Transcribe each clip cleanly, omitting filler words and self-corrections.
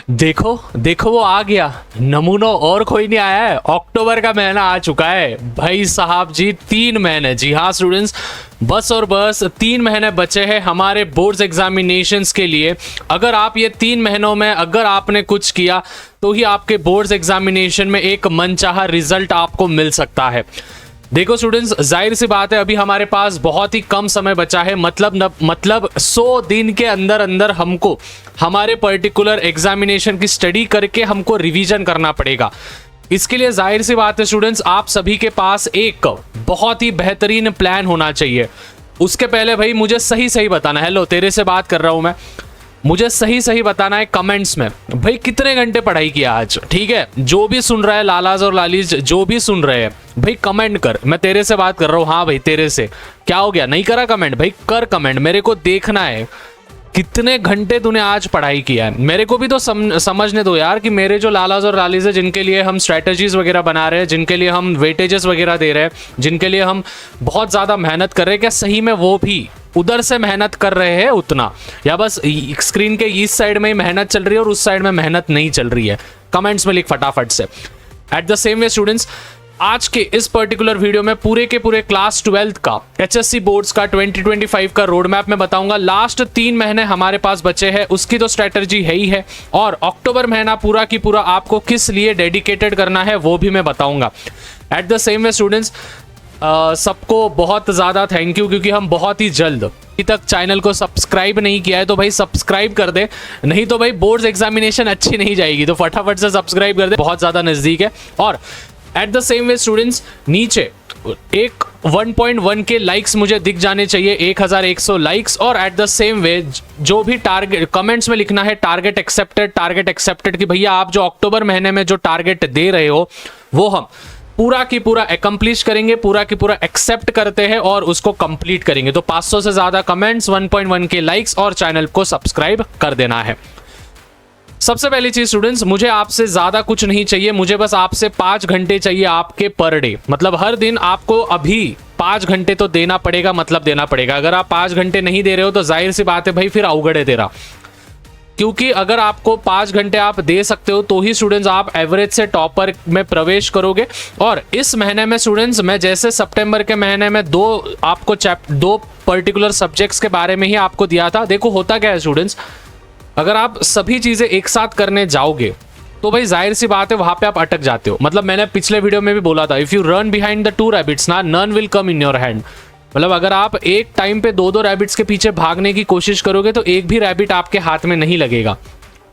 देखो देखो वो आ गया नमूनो, और कोई नहीं आया है। अक्टूबर का महीना आ चुका है भाई साहब जी, 3 महीने। जी हाँ स्टूडेंट्स, बस और बस 3 महीने बचे हैं हमारे बोर्ड्स एग्जामिनेशंस के लिए। अगर आप ये 3 महीनों में अगर आपने कुछ किया तो ही आपके बोर्ड्स एग्जामिनेशन में एक मनचाहा रिजल्ट आपको मिल सकता है। देखो स्टूडेंट्स, जाहिर सी बात है अभी हमारे पास बहुत ही कम समय बचा है। मतलब 100 दिन के अंदर अंदर हमको हमारे पर्टिकुलर एग्जामिनेशन की स्टडी करके हमको रिवीजन करना पड़ेगा। इसके लिए जाहिर सी बात है स्टूडेंट्स, आप सभी के पास एक बहुत ही बेहतरीन प्लान होना चाहिए। उसके पहले भाई मुझे सही सही बताना, हेलो तेरे से बात कर रहा हूं मैं, मुझे सही सही बताना है कमेंट्स में भाई कितने घंटे पढ़ाई किया आज। ठीक है, जो भी सुन रहा है, लालाज और लालीज जो भी सुन रहे हैं भाई कमेंट कर। मैं तेरे से बात कर रहा हूँ, हाँ भाई तेरे से। क्या हो गया, नहीं करा कमेंट? भाई कर कमेंट, मेरे को देखना है कितने घंटे तूने आज पढ़ाई किया है। मेरे को भी तो समझने दो यार कि मेरे जो लालाज और लालीज है, जिनके लिए हम स्ट्रेटजीज वगैरह बना रहे हैं, जिनके लिए हम वेटेजेस वगैरह दे रहे हैं, जिनके लिए हम बहुत ज़्यादा मेहनत कर रहे हैं, क्या सही में वो भी उधर से मेहनत कर रहे हैं उतना, या बस स्क्रीन के इस साइड में ही मेहनत चल रही है और उस साइड में मेहनत नहीं चल रही है? कमेंट्स में लिख फटाफट से। At the same way students, आज के इस पर्टिकुलर वीडियो में पूरे के पूरे क्लास 12 का एचएससी बोर्ड्स का 2025 का रोड मैप में बताऊंगा। लास्ट 3 महीने हमारे पास बचे हैं, उसकी तो स्ट्रेटजी है ही है, और अक्टूबर महीना पूरा की पूरा आपको किस लिए डेडिकेटेड करना है वो भी मैं बताऊंगा। At the same way students, सबको बहुत ज़्यादा थैंक यू, क्योंकि हम बहुत ही जल्द, अभी तक चैनल को सब्सक्राइब नहीं किया है तो भाई सब्सक्राइब कर दे, नहीं तो भाई बोर्ड्स एग्जामिनेशन अच्छी नहीं जाएगी। तो फटाफट से सब्सक्राइब कर दे, बहुत ज़्यादा नज़दीक है। और at the same way students, नीचे एक 1.1 के लाइक्स मुझे दिख जाने चाहिए, 1100 लाइक्स। और एट द सेम वे जो भी टारगेट कमेंट्स में लिखना है, टारगेट एक्सेप्टेड, कि भैया आप जो अक्टूबर महीने में जो टारगेट दे रहे हो वो हम पूरा की पूरा एकम्प्लिश करेंगे, पूरा की पूरा एक्सेप्ट करते हैं और उसको कंप्लीट करेंगे। तो 500 से ज़्यादा कमेंट्स, 1.1 के लाइक्स और चैनल को सब्सक्राइब कर देना है। सबसे पहली चीज स्टूडेंट्स, मुझे आपसे ज्यादा कुछ नहीं चाहिए, मुझे बस आपसे 5 घंटे चाहिए आपके पर डे। मतलब हर दिन आपको अभी 5 घंटे तो देना पड़ेगा, मतलब देना पड़ेगा। अगर आप 5 घंटे नहीं दे रहे हो तो जाहिर सी बात है भाई फिर अवगढ़ है तेरा, क्योंकि अगर आपको 5 घंटे आप दे सकते हो तो ही स्टूडेंट्स आप एवरेज से टॉपर में प्रवेश करोगे। और इस महीने में स्टूडेंट्स, मैं जैसे सितंबर के महीने में 2 पर्टिकुलर सब्जेक्ट्स के बारे में ही आपको दिया था। देखो होता क्या है स्टूडेंट्स, अगर आप सभी चीज़ें एक साथ करने जाओगे तो भाई जाहिर सी बात है वहाँ पे आप अटक जाते हो। मतलब मैंने पिछले वीडियो में भी बोला था, if you run behind the 2 rabbits ना, none will come in your hand. मतलब अगर आप एक टाइम पे 2 रैबिट्स के पीछे भागने की कोशिश करोगे तो एक भी रैबिट आपके हाथ में नहीं लगेगा।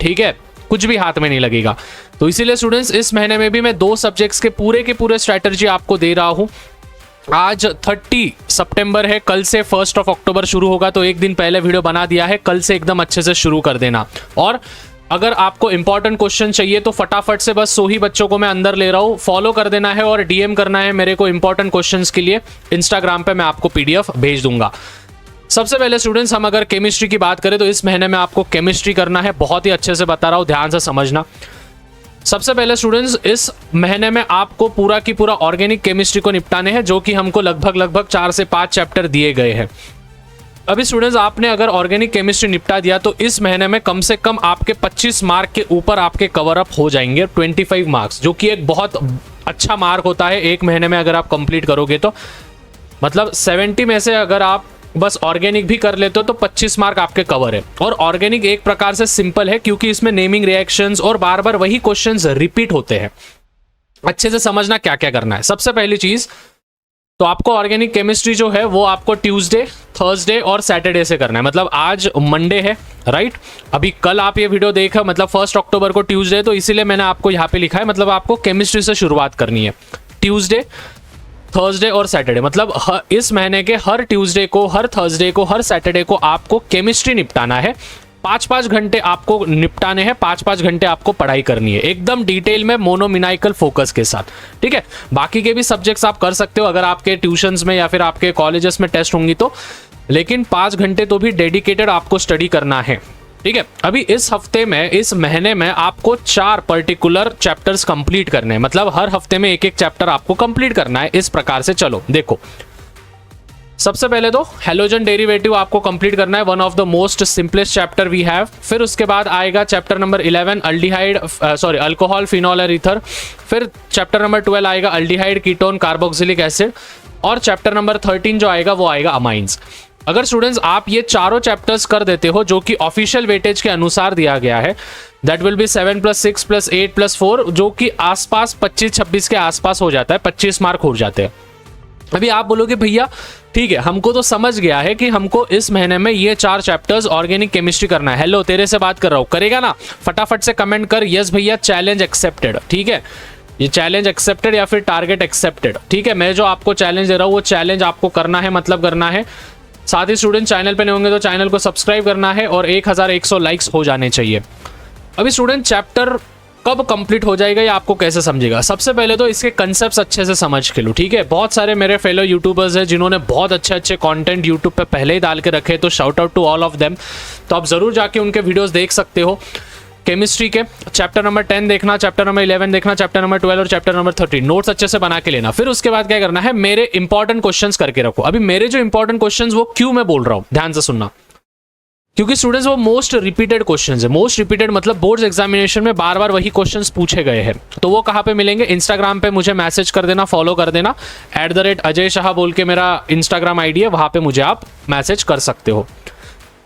ठीक है, कुछ भी हाथ में नहीं लगेगा। तो इसीलिए स्टूडेंट्स इस महीने में भी मैं 2 सब्जेक्ट्स के पूरे स्ट्रैटेजी आपको दे रहा हूँ। आज 30 सितंबर है, कल से 1 अक्टूबर शुरू होगा, तो एक दिन पहले वीडियो बना दिया है, कल से एकदम अच्छे से शुरू कर देना। और अगर आपको इंपॉर्टेंट क्वेश्चन चाहिए तो फटाफट से बस 100 ही बच्चों को मैं अंदर ले रहा हूँ, फॉलो कर देना है और डीएम करना है मेरे को इंपॉर्टेंट क्वेश्चंस के लिए। इंस्टाग्राम पे मैं आपको पीडीएफ भेज दूंगा। सबसे पहले स्टूडेंट्स, हम अगर केमिस्ट्री की बात करें तो इस महीने में आपको केमिस्ट्री करना है, बहुत ही अच्छे से बता रहा हूँ, ध्यान से समझना। सबसे पहले स्टूडेंट्स, इस महीने में आपको पूरा की पूरा ऑर्गेनिक केमिस्ट्री को निपटाने हैं, जो कि हमको लगभग 4 से 5 चैप्टर दिए गए हैं। अभी स्टूडेंट्स, आपने अगर ऑर्गेनिक केमिस्ट्री निपटा दिया तो इस महीने में कम से कम आपके 25 मार्क के ऊपर आपके कवर अप हो जाएंगे, 25 मार्क्स, जो कि एक बहुत अच्छा मार्क होता है एक महीने में अगर आप कंप्लीट करोगे तो। मतलब 70 में से अगर आप बस ऑर्गेनिक भी कर लेते हो तो 25 मार्क आपके कवर है। और ऑर्गेनिक एक प्रकार से सिंपल है, क्योंकि इसमें नेमिंग रिएक्शंस और बार बार वही क्वेश्चंस रिपीट होते हैं। अच्छे से समझना क्या क्या करना है। सबसे पहली चीज तो आपको ऑर्गेनिक केमिस्ट्री जो है वो आपको ट्यूसडे, थर्सडे और सैटरडे से करना है। मतलब आज मंडे है, राइट? अभी कल आप ये वीडियो देखा, मतलब 1 अक्टूबर को ट्यूसडे, तो इसीलिए मैंने आपको यहाँ पे लिखा है। मतलब आपको केमिस्ट्री से शुरुआत करनी है, ट्यूसडे, थर्सडे और सैटरडे। मतलब इस महीने के हर ट्यूसडे को, हर थर्सडे को, हर सैटरडे को आपको केमिस्ट्री निपटाना है। 5-5 घंटे आपको निपटाने हैं, 5-5 घंटे आपको पढ़ाई करनी है, एकदम डिटेल में मोनोमिनाइकल फोकस के साथ। ठीक है, बाकी के भी सब्जेक्ट्स आप कर सकते हो अगर आपके ट्यूशंस में या फिर आपके कॉलेजेस में टेस्ट होंगी तो, लेकिन 5 घंटे तो भी डेडिकेटेड आपको स्टडी करना है। ठीक है, अभी इस हफ्ते में, इस महीने में आपको 4 पर्टिकुलर चैप्टर्स कंप्लीट करने हैं। मतलब हर हफ्ते में एक चैप्टर आपको कंप्लीट करना है। इस प्रकार से चलो देखो, सबसे पहले तो हेलोजन डेरिवेटिव आपको कंप्लीट करना है, one of the most simplest chapter we have. फिर उसके बाद आएगा chapter number 11 aldehyde alcohol phenol और ईथर। फिर चैप्टर नंबर 12 आएगा अल्डिहाइड कीटोन कार्बोक्सिलिक एसिड। और चैप्टर नंबर 13 जो आएगा वो आएगा अमाइंस। अगर स्टूडेंट्स आप ये चारों चैप्टर्स कर देते हो जो कि ऑफिशियल वेटेज के अनुसार दिया गया है, दैट विल बी 7 + 6 + 8 + 4, जो कि आसपास 25-26 के आसपास हो जाता है, 25 मार्क हो जाते हैं। अभी आप बोलोगे भैया ठीक है, हमको तो समझ गया है कि हमको इस महीने में ये 4 चैप्टर्स ऑर्गेनिक केमिस्ट्री करना है। हेलो, तेरे से बात कर रहा हूँ, करेगा ना? फटाफट से कमेंट कर यस भैया, चैलेंज एक्सेप्टेड। ठीक है, ये चैलेंज एक्सेप्टेड या फिर टारगेट एक्सेप्टेड। ठीक है, मैं जो आपको चैलेंज दे रहा हूँ वो चैलेंज आपको करना है, मतलब करना है। साथ ही स्टूडेंट चैनल पे नहीं होंगे तो चैनल को सब्सक्राइब करना है और 1100 लाइक्स हो जाने चाहिए। अभी स्टूडेंट चैप्टर कब कंप्लीट हो जाएगा ये आपको कैसे समझेगा? सबसे पहले तो इसके कंसेप्ट्स अच्छे से समझ के लो। ठीक है, बहुत सारे मेरे फेलो यूट्यूबर्स हैं जिन्होंने बहुत अच्छे अच्छे कंटेंट यूट्यूब पे पहले ही डाल के रखे, तो shout out to all of them. तो आप जरूर जाके उनके वीडियोस देख सकते हो। केमिस्ट्री के चैप्टर नंबर 10 देखना, चैप्टर नंबर 11 देखना, चैप्टर नंबर 12 और चैप्टर नंबर 13 नोट्स अच्छे से बना के लेना। फिर उसके बाद क्या करना है, मेरे इंपॉर्टेंट क्वेश्चंस करके रखो। अभी मेरे जो इंपॉर्टेंट क्वेश्चंस वो क्यों मैं बोल रहा हूँ, ध्यान से सुनना, क्योंकि स्टूडेंट्स वो मोस्ट रिपीटेड क्वेश्चंस है। मोस्ट रिपीटेड मतलब बोर्ड्स एग्जामिनेशन में बार बार वही क्वेश्चंस पूछे गए हैं। तो वो कहाँ पे मिलेंगे? इंस्टाग्राम पे मुझे मैसेज कर देना, फॉलो कर देना, @अजय शाह बोल के मेरा इंस्टाग्राम आईडी है, वहां पे मुझे आप मैसेज कर सकते हो।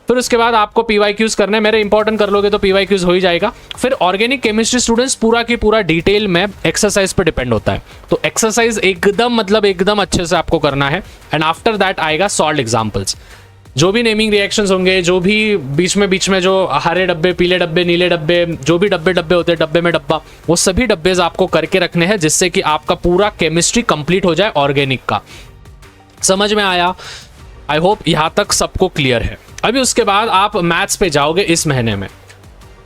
फिर उसके बाद आपको PYQs करने, मेरे इंपॉर्टेंट कर लोगे तो PYQs हो ही जाएगा। फिर ऑर्गेनिक केमिस्ट्री स्टूडेंट्स पूरा की पूरा डिटेल में एक्सरसाइज पे डिपेंड होता है, तो एक्सरसाइज एकदम मतलब एकदम अच्छे से आपको करना है। एंड आफ्टर दैट आएगा सॉल्व एग्जाम्पल्स। जो भी नेमिंग रिएक्शंस होंगे, जो भी बीच में जो हरे डब्बे, पीले डब्बे, नीले डब्बे, जो भी डब्बे होते हैं, डब्बे में डब्बा, वो सभी डब्बे आपको करके रखने हैं, जिससे कि आपका पूरा केमिस्ट्री कंप्लीट हो जाए ऑर्गेनिक का। समझ में आया? आई होप यहाँ तक सबको क्लियर है। अभी उसके बाद आप मैथ्स पे जाओगे इस महीने में।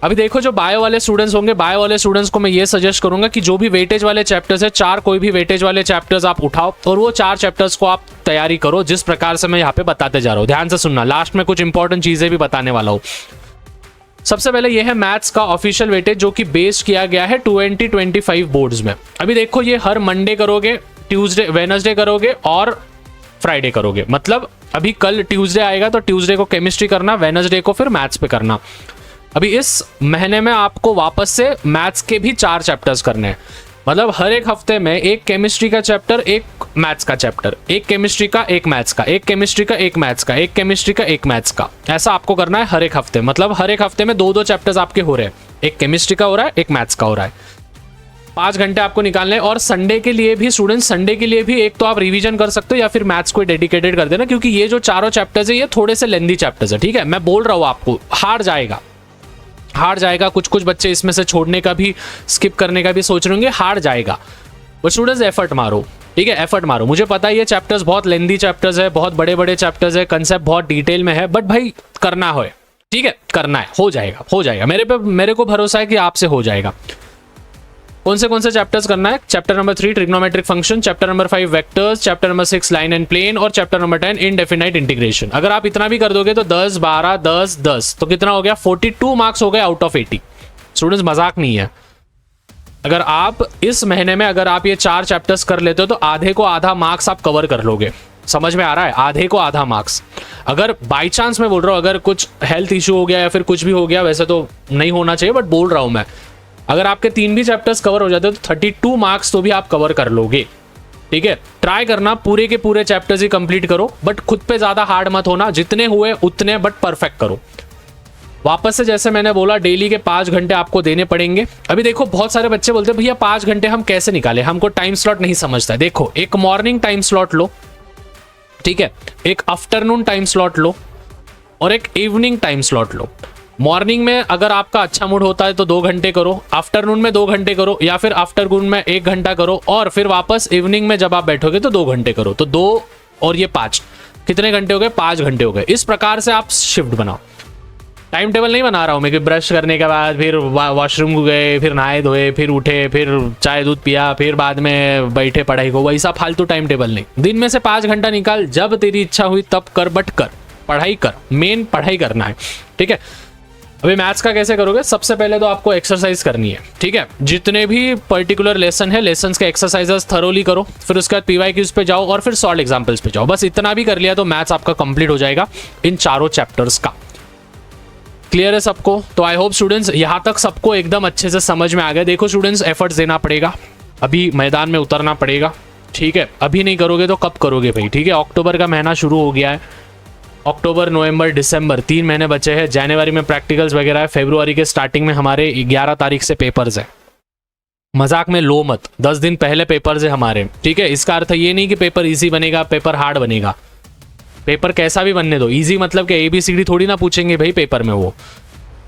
अभी देखो जो बायो वाले स्टूडेंट्स होंगे, बायो वाले स्टूडेंट्स को मैं ये सजेस्ट करूंगा कि जो भी वेटेज वाले चैप्टर्स है, 4 कोई भी वेटेज वाले चैप्टर्स आप उठाओ और वो 4 चैप्टर्स को आप तैयारी करो, जिस प्रकार से मैं यहाँ पे बताते जा रहा हूँ। ध्यान से सुनना, लास्ट में कुछ इंपॉर्टेंट चीजें भी बताने वाला हूँ। सबसे पहले ये है मैथ्स का ऑफिशियल वेटेज, जो कि बेस्ड किया गया है 2025 बोर्ड्स में। अभी देखो ये हर मंडे करोगे, ट्यूसडे वेडनेसडे करोगे और फ्राइडे करोगे। मतलब अभी कल ट्यूसडे आएगा तो ट्यूसडे को केमिस्ट्री करना, वेडनेसडे को फिर मैथ्स पे करना। अभी इस महीने में आपको वापस से मैथ्स के भी 4 चैप्टर्स करने हैं। मतलब हर एक हफ्ते में एक केमिस्ट्री का चैप्टर, एक मैथ्स का चैप्टर, एक केमिस्ट्री का, एक मैथ्स का, एक केमिस्ट्री का, एक मैथ्स का, एक केमिस्ट्री का, एक मैथ्स का। ऐसा आपको करना है हर एक हफ्ते। मतलब हर एक हफ्ते में 2-2 चैप्टर्स आपके हो रहे हैं, एक केमिस्ट्री का हो रहा है, एक मैथ्स का हो रहा है। 5 घंटे आपको निकालने हैं। और संडे के लिए भी स्टूडेंट, संडे के लिए भी एक तो आप रिवीजन कर सकते हो या फिर मैथ्स को डेडिकेटेड कर देना, क्योंकि ये जो चारों चैप्टर्स है ये थोड़े से लेंदी चैप्टर्स है। ठीक है, मैं बोल रहा हूँ आपको, हार जाएगा। कुछ बच्चे इसमें से छोड़ने का भी, स्किप करने का भी सोच रहे होंगे, हार जाएगा। बट स्टूडेंट्स एफर्ट मारो, ठीक है, एफर्ट मारो। मुझे पता है ये चैप्टर्स बहुत लेंदी चैप्टर्स है, बहुत बड़े बड़े चैप्टर्स है, कंसेप्ट बहुत डिटेल में है, बट भाई करना है, ठीक है, करना है, हो जाएगा। मेरे को भरोसा है कि आपसे हो जाएगा। कौन से चैप्टर्स करना है? Chapter number 3 trigonometric function, chapter number 5 vectors, chapter number 6 line and plane और चैप्टर नंबर 10 इनडेफिनाइट इंटीग्रेशन। अगर आप इतना भी कर दोगे तो 10 12 10 10 तो कितना हो गया? 42 मार्क्स हो गए आउट ऑफ 80। स्टूडेंट्स मजाक नहीं है। अगर आप इस महीने में अगर आप ये 4 चैप्टर्स कर लेते हो तो आधे को आधा मार्क्स आप कवर कर लोगे। समझ में आ रहा है? आधे को आधा मार्क्स। अगर बाई चांस मैं बोल रहा हूँ, अगर कुछ हेल्थ इशू हो गया या फिर कुछ भी हो गया, वैसे तो नहीं होना चाहिए बट बोल रहा हूँ मैं, अगर आपके 3 भी चैप्टर्स कवर हो जाते हैं तो 32 मार्क्स तो भी आप कवर कर लोगे। ठीक है, ट्राई करना पूरे के पूरे चैप्टर्स ही कंप्लीट करो, बट खुद पे ज्यादा हार्ड मत होना, जितने हुए उतने बट परफेक्ट करो। वापस से जैसे मैंने बोला, डेली के 5 घंटे आपको देने पड़ेंगे। अभी देखो बहुत सारे बच्चे बोलते हैं भैया 5 घंटे हम कैसे निकाले, हमको टाइम स्लॉट नहीं समझता है। देखो, एक मॉर्निंग टाइम स्लॉट लो, ठीक है, एक आफ्टरनून टाइम स्लॉट लो और एक इवनिंग टाइम स्लॉट लो। मॉर्निंग में अगर आपका अच्छा मूड होता है तो 2 घंटे करो, आफ्टरनून में 2 घंटे करो, या फिर आफ्टरनून में 1 घंटा करो, और फिर वापस इवनिंग में जब आप बैठोगे तो 2 घंटे करो। तो 2 और ये 5 कितने घंटे हो गए? 5 घंटे हो गए। इस प्रकार से आप शिफ्ट बनाओ। टाइम टेबल नहीं बना रहा हूँ मैं कि ब्रश करने के बाद फिर वॉशरूम को गए, फिर नहाए धोए, फिर उठे, फिर चाय दूध पिया, फिर बाद में बैठे पढ़ाई को, वैसा फालतू टाइम टेबल नहीं। दिन में से 5 घंटा निकाल, जब तेरी इच्छा हुई तब कर, बट कर, पढ़ाई कर, मेन पढ़ाई करना है। ठीक है, अभी मैथ्स का कैसे करोगे, सबसे पहले तो आपको एक्सरसाइज करनी है, ठीक है। जितने भी पर्टिकुलर लेसन है, लेसन के एक्सरसाइजेस थरोली करो, फिर उसके बाद PYQs पे जाओ और फिर सॉल्व एग्जाम्पल्स पे जाओ। बस इतना भी कर लिया तो मैथ्स आपका कंप्लीट हो जाएगा इन चारों चैप्टर्स का। क्लियर है सबको? तो आई होप स्टूडेंट्स यहाँ तक सबको एकदम अच्छे से समझ में आ गया। देखो स्टूडेंट्स, एफर्ट्स देना पड़ेगा, अभी मैदान में उतरना पड़ेगा, ठीक है। अभी नहीं करोगे तो कब करोगे भाई, ठीक है। अक्टूबर का महीना शुरू हो गया है, अक्टूबर, नवंबर, दिसंबर 3 महीने बचे हैं। जनवरी में प्रैक्टिकल्स वगैरह है, फरवरी के स्टार्टिंग में हमारे 11 तारीख से पेपर्स है। मजाक में लो मत, 10 दिन पहले पेपर्स है हमारे, ठीक है। इसका अर्थ ये नहीं कि पेपर इजी बनेगा, पेपर हार्ड बनेगा। पेपर कैसा भी बनने दो, इजी मतलब कि ABCD थोड़ी ना पूछेंगे भाई पेपर में वो।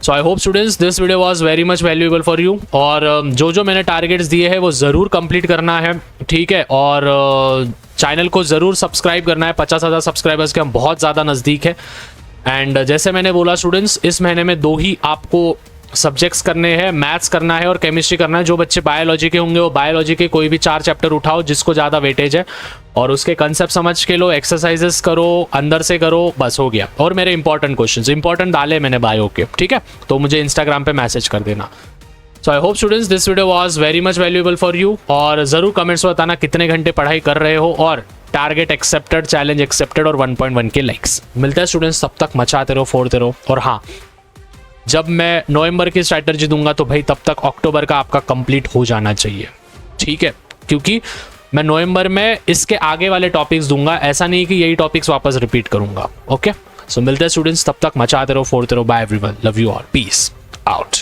So I hope students this video was very much valuable for you. और जो मैंने टारगेट्स दिए हैं वो ज़रूर कंप्लीट करना है, ठीक है। और चैनल को ज़रूर सब्सक्राइब करना है। 50,000 सब्सक्राइबर्स के हम बहुत ज़्यादा नज़दीक है। एंड जैसे मैंने बोला स्टूडेंट्स, इस महीने में 2 ही आपको सब्जेक्ट्स करने हैं, मैथ्स करना है और केमिस्ट्री करना है। जो बच्चे बायोलॉजी के होंगे वो बायोलॉजी के कोई भी 4 चैप्टर उठाओ जिसको ज़्यादा वेटेज है, और उसके कंसेप्ट समझ के लो, एक्सरसाइजेस करो, अंदर से करो, बस हो गया। और मेरे इंपॉर्टेंट क्वेश्चंस इंपॉर्टेंट डाले मैंने बायो के, ठीक है। तो मुझे इंस्टाग्राम पे मैसेज कर देना। So I hope students this video was very much valuable for you. और ज़रूर कमेंट्स में बताना कितने घंटे पढ़ाई कर रहे हो, और टारगेट एक्सेप्टेड, चैलेंज एक्सेप्टेड और 1.1 के लाइक्स। मिलते हैं स्टूडेंट्स, तब तक मचाते रहो, फोड़ते रहो। और हाँ, जब मैं नवंबर की स्ट्रैटेजी दूंगा तो भाई तब तक अक्टूबर का आपका कंप्लीट हो जाना चाहिए, ठीक है। क्योंकि मैं नवंबर में इसके आगे वाले टॉपिक्स दूंगा, ऐसा नहीं कि यही टॉपिक्स वापस रिपीट करूंगा, ओके। सो मिलते हैं स्टूडेंट्स, तब तक मचाते रहो, फोड़ते रहो। Bye everyone, love you all, peace out.